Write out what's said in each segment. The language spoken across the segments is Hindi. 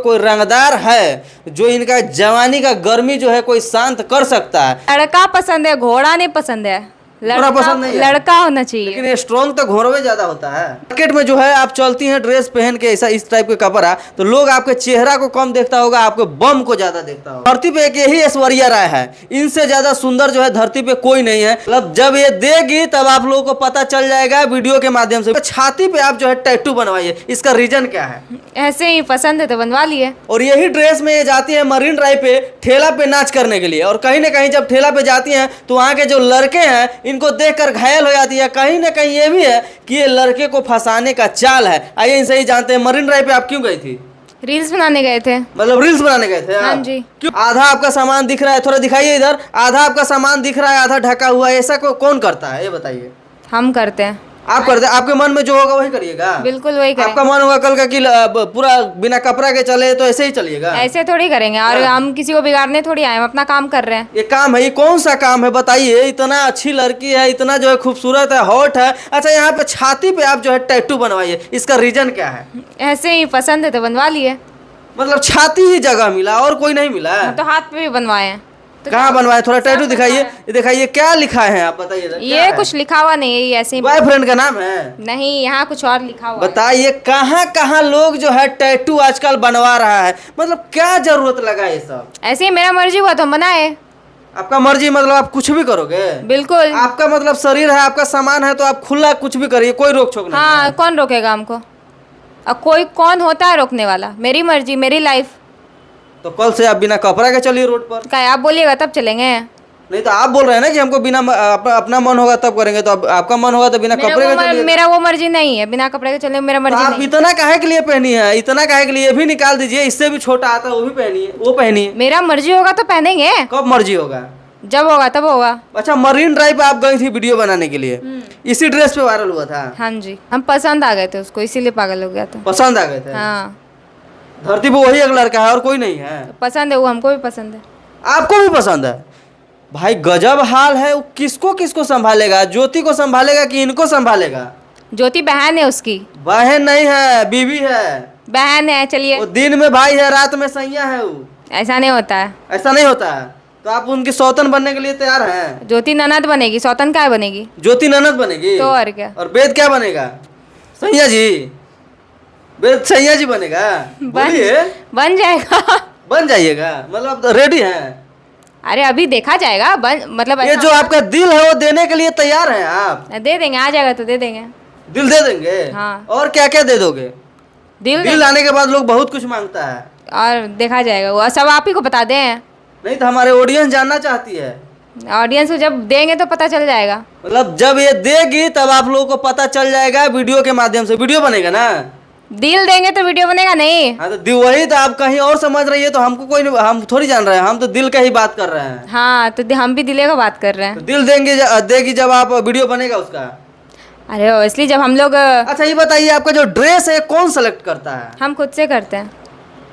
कोई रंगदार है जो इनका जवानी का गर्मी जो है कोई शांत कर सकता है। लड़का पसंद है, घोड़ा नहीं पसंद है। घोड़ा पसंद नहीं है? लड़का होना चाहिए। लेकिन ये स्ट्रॉन्ग तो घोड़वे ज्यादा होता है। मार्केट में जो है आप चलती हैं ड्रेस पहन के ऐसा इस टाइप के कपड़ा, तो लोग आपके चेहरा को कम देखता होगा, आपके बम को ज्यादा देखता होगा। धरती पे एक यही ऐश्वर्या राय है, इनसे ज्यादा सुंदर जो है धरती पे कोई नहीं है। मतलब जब ये देगी तब आप लोगों को पता चल जाएगा वीडियो के माध्यम से। छाती पे आप जो है टैटू बनवाइए, इसका रीजन क्या है? ऐसे ही पसंद है तो बनवा लिए। और यही ड्रेस में ये जाती है मरीन ड्राइव पे ठेला पे नाच करने के लिए, और कहीं ना कहीं जब ठेला पे जाती हैं तो वहाँ के जो लड़के हैं इनको देखकर घायल हो जाती है। कहीं ना कहीं ये भी है कि ये लड़के को फंसाने का चाल है। आइए इनसे ही जानते हैं, मरीन ड्राइव पे आप क्यों गई थी? रील्स बनाने गए थे। मतलब रील्स बनाने गए थे? हाँ जी। क्यों? आधा आपका सामान दिख रहा है, थोड़ा दिखाइए इधर। आधा आपका सामान दिख रहा है, आधा ढका हुआ है, ऐसा कौन करता है ये बताइए? हम करते हैं। आप करते हैं? आपके मन में जो होगा वही करिएगा? बिल्कुल वही करेंगे। आपका मन होगा कल का कि पूरा बिना कपड़ा के चले तो ऐसे ही चलिएगा? ऐसे थोड़ी करेंगे, और हम किसी को बिगाड़ने थोड़ी आए, हम अपना काम कर रहे हैं। ये काम है, ये कौन सा काम है बताइए? इतना अच्छी लड़की है, इतना जो है खूबसूरत है, हॉट है। अच्छा, यहाँ पे छाती पे आप जो है टैटू बनवाइए, इसका रीजन क्या है? ऐसे ही पसंद है तो बनवा लिए। मतलब छाती ही जगह मिला और कोई नहीं मिला? तो हाथ पे भी बनवाए हैं। तो कहाँ बनवाए? थोड़ा टैटू दिखाइए। ये दिखाइए, क्या लिखा है आप बताइए? ये कुछ लिखा हुआ नहीं है, ये ऐसे ही। बॉयफ्रेंड का नाम है? नहीं, यहाँ कुछ और लिखा हुआ है। बताइए कहाँ कहाँ लोग जो है टैटू आजकल बनवा रहा है, मतलब क्या जरूरत लगा ये सब? ऐसे ही मेरा मर्जी हुआ तो हम बनाए। आपका मर्जी मतलब आप कुछ भी करोगे? बिल्कुल। आपका मतलब शरीर है, आपका सामान है, तो आप खुला कुछ भी करिए, कोई रोक छोक नहीं हाँ, है। कौन रोकेगा हमको? अब कौन होता है रोकने वाला? मेरी मर्जी, मेरी लाइफ। तो कल से आप बिना कपड़ा के चलिए रोड पर। क्या आप बोलिएगा तब चलेंगे? नहीं तो आप बोल रहे हैं ना कि हमको बिना अपना मन होगा तब करेंगे, तो आपका मन होगा तो बिना कपड़े के चलिए। मेरा वो मर्जी नहीं है, बिना कपड़े के चले मेरा तो मर्जी आप नहीं। इतना काहे के लिए पहनी है? इतना काहे के लिए? भी निकाल दीजिए, इससे भी छोटा आता है वो भी पहनिए, वो पहनिए। मेरा मर्जी होगा तो पहनेंगे। कब मर्जी होगा? जब होगा तब होगा। अच्छा, मरीन ड्राइव पे आप गई थी वीडियो बनाने के लिए, इसी ड्रेस पे वायरल हुआ था? हाँ जी, हम पसंद आ गए थे उसको, इसीलिए पागल हो गया था। पसंद आ गए थे? हाँ, धरती पे वही एक लड़का है और कोई नहीं है? पसंद है वो, हमको भी पसंद है। आपको भी पसंद है? भाई गजब हाल है। वो किसको किसको संभालेगा? ज्योति को संभालेगा कि इनको संभालेगा? ज्योति बहन है उसकी। बहन नहीं है, बीवी है। बहन है, चलिए। वो दिन में भाई है, रात में सैया है। वो ऐसा नहीं होता है। ऐसा नहीं होता है? तो आप उनकी सौतन बनने के लिए तैयार हैं? ज्योति ननद बनेगी, सौतन क्या बनेगी? ज्योति ननद बनेगी तो और क्या? और वेद क्या बनेगा? सैया जी। वेद सैया जी बनेगा? बोलिए। बन जाएगा। बन जाइएगा मतलब रेडी हैं? अरे अभी देखा जाएगा। मतलब ये ऐसा जो आपका दिल है वो देने के लिए तैयार हैं आप? दे देंगे, आ जाएगा तो दे देंगे। दिल दे देंगे? हाँ। और क्या क्या दे दोगे? दिल लाने के बाद लोग बहुत कुछ मांगता है। और देखा जाएगा, वो सब आप ही को बता दें। नहीं तो हमारे ऑडियंस जानना चाहती है। ऑडियंस को जब देंगे तो पता चल जाएगा। मतलब जब ये देगी तब आप लोगों को पता चल जाएगा वीडियो के माध्यम से। वीडियो बनेगा ना? दिल देंगे तो वीडियो बनेगा नहीं? हाँ तो वही तो आप कहीं और समझ रही है, तो हमको कोई नहीं, हम थोड़ी जान रहे हैं, हम तो दिल का ही बात कर रहे हैं। हाँ, तो हम भी दिले का बात कर रहे तो हैं। दिल देगी जब आप वीडियो बनेगा उसका। अरे इसलिए जब हम लोग अच्छा ये बताइए, आपका जो ड्रेस है कौन सेलेक्ट करता है? हम खुद से करते हैं।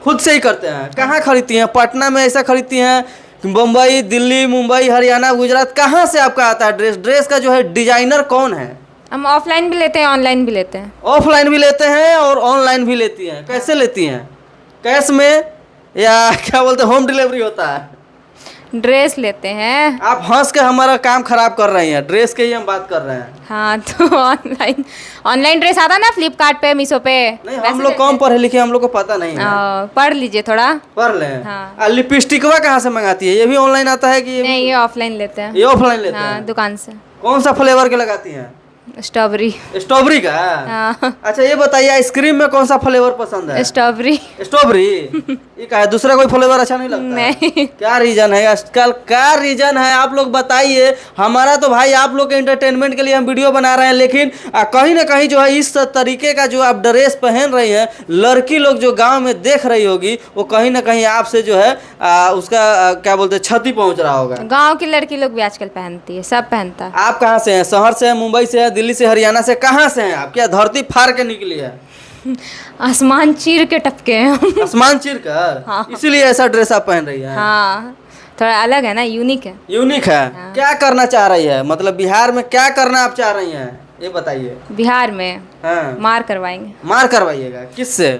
खुद से ही करते हैं? कहाँ खरीदती हैं? पटना में ऐसा खरीदती हैं, मुंबई, दिल्ली, मुंबई, हरियाणा, गुजरात, कहाँ से आपका आता है ड्रेस? ड्रेस का जो है डिजाइनर कौन है? हम ऑफलाइन भी लेते हैं, ऑनलाइन भी लेते हैं। ऑफलाइन भी लेते हैं और ऑनलाइन भी लेती हैं? कैसे लेती हैं? कैश में या क्या बोलते हैं, होम डिलीवरी होता है? ड्रेस लेते हैं। आप हंस के हमारा काम खराब कर रही हैं, ड्रेस के ही हम बात कर रहे हैं। हाँ, तो ऑनलाइन ड्रेस आता ना फ्लिपकार्ट पे, मीशो पे। नहीं, हम लोग कम पढ़े लिखे, हम लोग को पता नहीं है। पढ़ लीजिए थोड़ा। पढ़ लें। हाँ। लिपस्टिकवा कहाँ से मंगाती है? ये भी ऑनलाइन आता है कि नहीं, ये ऑफलाइन लेते हैं। ये ऑफलाइन लेते हाँ, हैं? दुकान से। कौन सा फ्लेवर के लगाती हैं? स्ट्रॉबेरी। स्ट्रॉबेरी का? हाँ। अच्छा ये बताइए, आइसक्रीम में कौन सा फ्लेवर पसंद है? स्ट्रॉबेरी। स्ट्रॉबेरी? ये का है, दूसरा कोई फ्लेवर अच्छा नहीं लगता? नहीं। क्या रीजन है आजकल? क्या रीजन है आप लोग बताइए। हमारा तो भाई आप लोग के एंटरटेनमेंट के लिए हम वीडियो बना रहे हैं, लेकिन कहीं ना कहीं जो है इस तरीके का जो आप ड्रेस पहन रही हैं, लड़की लोग जो गांव में देख रही होगी, वो कहीं ना कहीं आपसे जो है उसका क्या बोलते हैं, क्षति पहुंच रहा होगा। गांव की लड़की लोग भी आजकल पहनती है, सब पहनता है। आप कहाँ से हैं? शहर से हैं, मुंबई से हैं, दिल्ली से, हरियाणा से, कहाँ से हैं आप? क्या धरती फाड़ के निकली है? आसमान चीर के टपके हैं हम। आसमान चीर कर? हाँ। इसीलिए ऐसा ड्रेस आप पहन रही हैं? हाँ, थोड़ा अलग है ना, यूनिक है। यूनिक है। हाँ। क्या करना चाह रही है? मतलब बिहार में क्या करना आप चाह रही हैं, ये बताइए। बिहार में हाँ। मार करवाएंगे। मार करवाइएगा? किससे?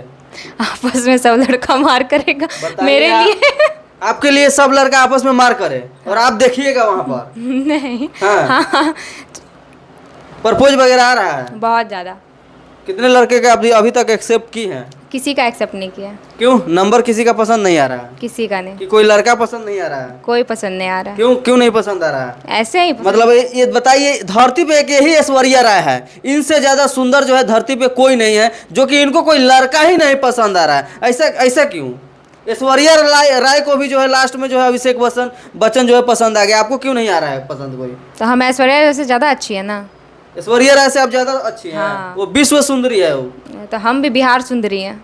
आपस में सब लड़का मार करेगा बताइए मेरे आप- लिए। आपके लिए सब लड़का आपस में मार करे और आप देखिएगा वहां पर नहीं। हाँ हाँ, प्रपोज वगैरह आ रहा है। बहुत ज़्यादा। कितने लड़के का अभी तक एक्सेप्ट की है? किसी का एक्सेप्ट नहीं किया, क्यों? नंबर किसी का पसंद नहीं आ रहा है किसी का नहीं, कि कोई लड़का पसंद नहीं आ रहा है? कोई पसंद नहीं आ रहा है। क्यों क्यों नहीं पसंद आ रहा है? ऐसे ही मतलब ये बताइए, धरती पे एक यही ऐश्वर्या राय है, इनसे ज्यादा सुंदर जो है धरती पे कोई नहीं है, जो कि इनको कोई लड़का ही नहीं पसंद आ रहा है। ऐसा ऐसा क्यों? ऐश्वर्या राय को भी जो है लास्ट में जो है अभिषेक बच्चन जो है पसंद आ गया, आपको क्यों नहीं आ रहा है पसंद कोई? तो हम ऐश्वर्या से ज़्यादा अच्छी है ना। ऐश्वर्या राय से आप ज्यादा अच्छी हैं। हाँ। वो विश्व सुंदरी है वो। तो हम भी बिहार सुंदरी हैं।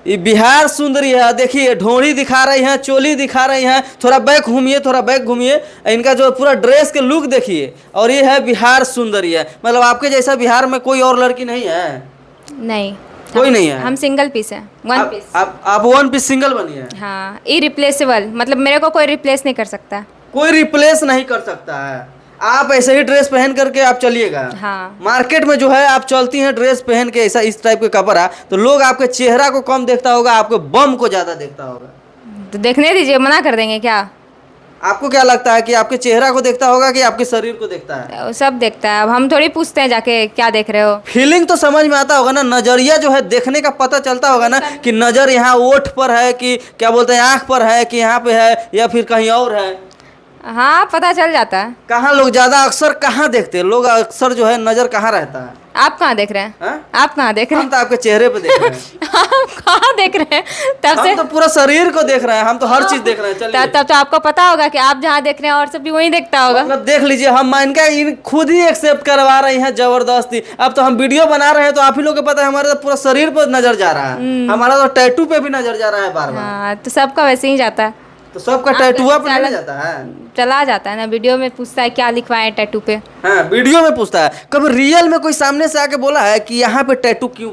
ये बिहार सुंदरी है। देखिए ढोड़ी दिखा रही हैं, चोली दिखा रही हैं, थोड़ा बैक घूमिए, थोड़ा बैक घूमिए, इनका जो पूरा ड्रेस के लुक देखिए, और ये है बिहार सुंदरी है। मतलब आपके जैसा बिहार में कोई और लड़की नहीं है? नहीं, कोई नहीं है। हम सिंगल पीस हैं, वन पीस। आप वन पीस सिंगल बनी है। हाँ, इरिप्लेसेबल, मतलब मेरे को कोई रिप्लेस नहीं कर सकता। कोई रिप्लेस नहीं कर सकता है। आप ऐसे ही ड्रेस पहन करके आप चलिएगा। हाँ, मार्केट में जो है आप चलती हैं ड्रेस पहन के, ऐसा इस टाइप के कपड़ा, तो लोग आपके चेहरा को कम देखता होगा, आपके बम को ज्यादा देखता होगा। तो देखने दीजिए, मना कर देंगे क्या? आपको क्या लगता है कि आपके चेहरा को देखता होगा कि आपके शरीर को देखता है? वो सब देखता है। अब हम थोड़ी पूछते हैं जाके क्या देख रहे हो। फीलिंग तो समझ में आता होगा ना, नजरिया जो है देखने का पता चलता होगा ना, कि नजर यहाँ ओठ पर है, कि क्या बोलते हैं आंख पर है, कि यहाँ पे है, या फिर कहीं और है। हाँ, पता चल जाता है। कहाँ लोग ज्यादा अक्सर कहाँ देखते हैं? लोग अक्सर जो है नजर कहाँ रहता है? आप कहाँ देख रहे हैं? हाँ? आप कहाँ देख रहे हम तो आपके चेहरे पे देख रहे हैं। हैं? आप कहाँ देख रहे हैं? तब से हम तो पूरा शरीर को देख रहे हैं, हम तो हर चीज देख रहे हैं। चलिए तब तो आपको पता होगा कि आप जहाँ देख रहे हैं और सब भी वही देखता होगा। मतलब देख लीजिए, हम इनका इन खुद ही एक्सेप्ट करवा रही हैं जबरदस्ती। अब तो हम वीडियो बना रहे हैं तो आप ही लोग को पता है, हमारे तो पूरा शरीर पर नजर जा रहा है, हमारा तो टैटू पे भी नजर जा रहा है बार बार। हाँ, तो सबका वैसे ही जाता है। तो सबका टैटुआ पे नहीं जाता है? चला जाता है ना, वीडियो में पूछता है क्या लिखवाएं टैटू पे। हाँ, वीडियो में पूछता है। कभी रियल में कोई सामने से आके बोला है कि यहाँ पे टैटू क्यों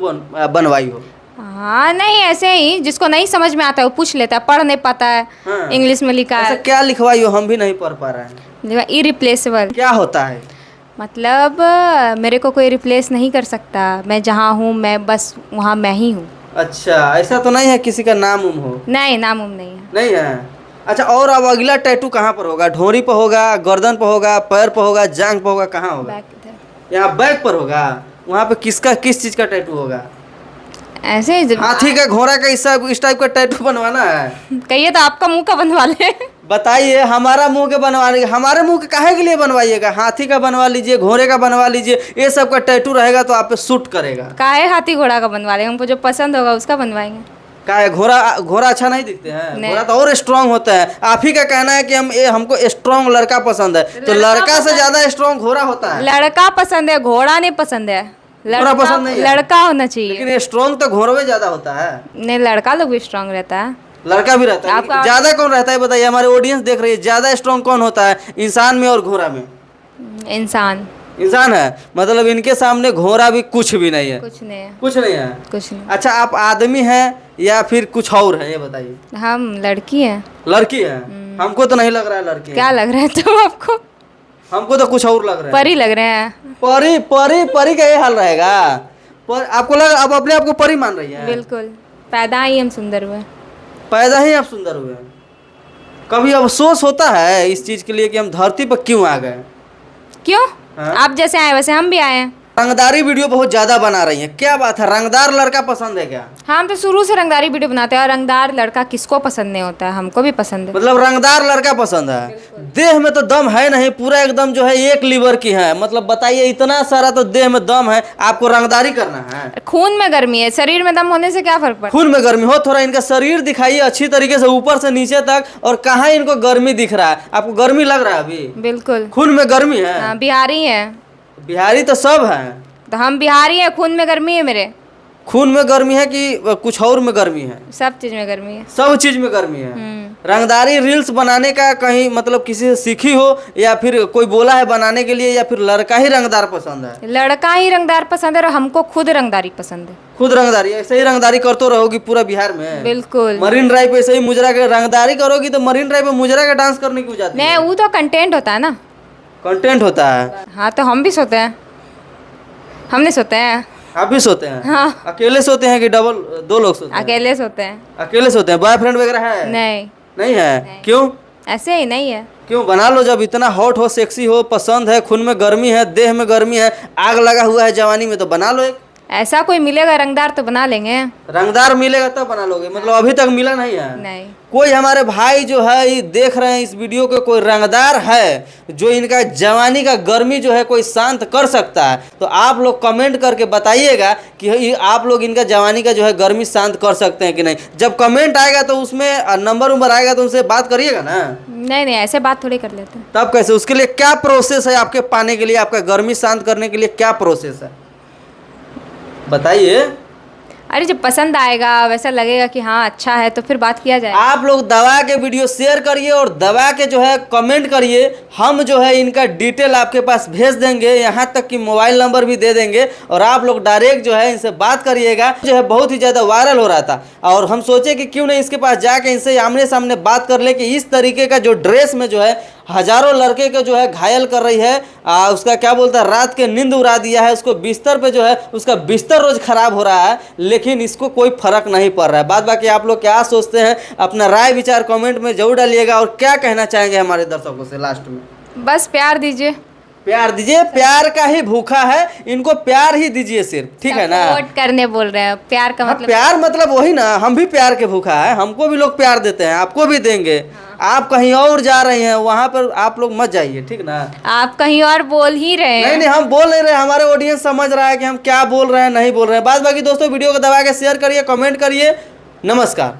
बनवाई हो? हाँ, नहीं, ऐसे ही जिसको नहीं समझ में आता है वो पूछ लेता है, पढ़ नहीं पाता है। हाँ। इंग्लिश में लिखा ऐसा है, क्या लिखवाई हो, हम भी नहीं पढ़ पा रहे हैं। इरिप्लेसेबल। क्या होता है? मतलब मेरे को कोई रिप्लेस नहीं कर सकता। मैं जहाँ हूँ, मैं बस वहाँ मैं ही हूँ। अच्छा, ऐसा तो नहीं है किसी का नाम उम हो? नहीं, नाम उम नहीं है। नहीं है। अच्छा, और अब अगला टैटू कहाँ पर होगा? ढोरी पर होगा, गर्दन पर होगा, पैर पर होगा, जांग पर होगा, कहाँ होगा? बैक इधर। यहाँ बैक पर होगा। वहाँ पे किस चीज का टैटू होगा? ऐसे ही हाथी का, घोड़ा का, इस टाइप का टैटू बनवाना है? कहिए तो आपका मुंह का बनवा ले। बताइए, हमारा मुंह के बनवाने, हमारे मुंह के काहे के लिए बनवाइएगा? हाथी का बनवा लीजिए, घोड़े का बनवा लीजिए, ये सब का टैटू रहेगा तो आप पे सूट करेगा। काहे हाथी घोड़ा का बनवा लेंगे? हमको जो पसंद होगा उसका बनवाएंगे। का है, घोड़ा अच्छा नहीं दिखते हैं? नहीं। घोड़ा तो और स्ट्रांग होता है। आप ही का कहना है कि हमको स्ट्रांग लड़का पसंद है, तो लड़का से ज्यादा स्ट्रांग घोड़ा होता है। लड़का पसंद है, घोड़ा नहीं पसंद है। घोड़ा पसंद नहीं है? लड़का होना चाहिए। लेकिन स्ट्रांग तो घोड़ा में ज्यादा होता है। नहीं, लड़का लोग भी स्ट्रांग रहता है। लड़का भी रहता है, आपका- लेकिन ज्यादा कौन रहता है बताइए? हमारे ऑडियंस देख रही है, ज्यादा स्ट्रांग कौन होता है इंसान में और घोड़ा में? इंसान। इंसान है। मतलब इनके सामने घोड़ा भी कुछ भी नहीं है। कुछ नहीं है, कुछ नहीं है। कुछ नहीं। अच्छा, आप आदमी हैं या फिर कुछ और है, ये बताइए। हम लड़की हैं। लड़की है? हमको तो नहीं लग रहा है लड़की है। क्या लग रहा है तुम आपको? हमको तो कुछ और लग रहा है। परी लग रहे हैं। परी परी परी का ये हाल रहेगा? पर आपको लगा, अब अपने आप को परी मान रही है? बिल्कुल, पैदा ही हम सुंदर हुए। पैदा ही आप सुंदर हुए। कभी अफसोस होता है इस चीज के लिए कि हम धरती पर क्यों आ गए? क्यों? हाँ? आप जैसे आए वैसे हम भी आए हैं। रंगदारी वीडियो बहुत ज्यादा बना रही है, क्या बात है? रंगदार लड़का पसंद है क्या? हम तो शुरू से रंगदारी वीडियो बनाते हैं, और रंगदार लड़का किसको पसंद नहीं होता है? हमको भी पसंद है। मतलब रंगदार लड़का पसंद है। देह में तो दम है नहीं, पूरा एकदम जो है एक लीवर की है। मतलब बताइए, इतना सारा तो देह में दम है, आपको रंगदारी करना है? खून में गर्मी है, शरीर में दम होने से क्या फर्क पड़ता खून में गर्मी हो, थोड़ा इनका शरीर दिखाइए अच्छी तरीके से ऊपर से नीचे तक, और कहाँ इनको गर्मी दिख रहा है? आपको गर्मी लग रहा है अभी? है? बिल्कुल। खून में गर्मी है? हाँ, बिहारी है बिहारी तो सब है। तो हम बिहारी हैं, खून में गर्मी है मेरे। खून में गर्मी है कि कुछ और में गर्मी है? सब चीज में गर्मी है। सब चीज में गर्मी है। रंगदारी रील्स बनाने का कहीं मतलब किसी से सीखी हो, या फिर कोई बोला है बनाने के लिए, या फिर लड़का ही रंगदार पसंद है? लड़का ही रंगदार पसंद है, और हमको खुद रंगदारी पसंद है। खुद रंगदारी? ऐसे ही रंगदारी करते रहोगी पूरा बिहार में? बिल्कुल। मरीन ड्राइव पे ऐसे ही मुजरा के रंगदारी करोगी तो मरीन ड्राइव पे मुजरा का डांस करने क्यों जाती नहीं, है? वो तो कंटेंट होता है ना। कंटेंट होता है। हाँ, तो हम भी सोते हैं। हम नहीं सोते हैं। आप भी सोते हैं? हाँ। अकेले सोते हैं कि डबल, दो लोग सोते हैं? अकेले सोते हैं। अकेले सोते हैं। बॉयफ्रेंड वगैरह है? नहीं, नहीं है? नहीं। क्यों? ऐसे ही नहीं है। क्यों? बना लो, जब इतना हॉट हो, सेक्सी हो, पसंद है, खून में गर्मी है, देह में गर्मी है, आग लगा हुआ है जवानी में, तो बना लो एक। ऐसा कोई मिलेगा रंगदार तो बना लेंगे। रंगदार मिलेगा तब बना लोगे? मतलब अभी तक मिला नहीं है? नहीं। कोई हमारे भाई जो है ये देख रहे हैं इस वीडियो को, कोई रंगदार है जो इनका जवानी का गर्मी जो है कोई शांत कर सकता है, तो आप लोग कमेंट करके बताइएगा कि आप लोग इनका जवानी का जो है गर्मी शांत कर सकते हैं कि नहीं। जब कमेंट आएगा तो उसमें नंबर आएगा तो उनसे बात करिएगा ना। नहीं नहीं, ऐसे बात थोड़ी कर लेते हैं। तब कैसे? उसके लिए क्या प्रोसेस है आपके पाने के लिए? आपका गर्मी शांत करने के लिए क्या प्रोसेस है बताइए। अरे जब पसंद आएगा, वैसा लगेगा कि हाँ अच्छा है, तो फिर बात किया जाए। आप लोग दवा के वीडियो शेयर करिए और दवा के जो है कमेंट करिए। हम जो है इनका डिटेल आपके पास भेज देंगे, यहाँ तक कि मोबाइल नंबर भी दे देंगे, और आप लोग डायरेक्ट जो है इनसे बात करिएगा। जो है बहुत ही ज़्यादा वायरल हो रहा था और हम सोचे कि क्यों नहीं इसके पास जाके इनसे आमने सामने बात कर ले कि इस तरीके का जो ड्रेस में जो है हजारों लड़के को जो है घायल कर रही है, उसका क्या बोलता है, रात के नींद उड़ा दिया है, उसको बिस्तर पे जो है उसका बिस्तर रोज खराब हो रहा है, लेकिन इसको कोई फर्क नहीं पड़ रहा है। बाद बाकी आप लोग क्या सोचते हैं, अपना राय विचार कमेंट में जरूर डालिएगा। और क्या कहना चाहेंगे हमारे दर्शकों से लास्ट में? बस प्यार दीजिए। प्यार दीजिए, प्यार का ही भूखा है, इनको प्यार ही दीजिए सिर्फ, ठीक है ना? सपोर्ट करने बोल रहे हैं, प्यार का मतलब। प्यार मतलब वही ना, हम भी प्यार के भूखा है, हमको भी लोग प्यार देते हैं, आपको भी देंगे। आप कहीं और जा रहे हैं, वहां पर आप लोग मत जाइए, ठीक ना? आप कहीं और बोल ही रहे हैं। नहीं नहीं, हम बोल नहीं रहे, हमारे ऑडियंस समझ रहा है कि हम क्या बोल रहे हैं, नहीं बोल रहे हैं। बाद बाकी दोस्तों वीडियो को दबा के शेयर करिए, कमेंट करिए। नमस्कार।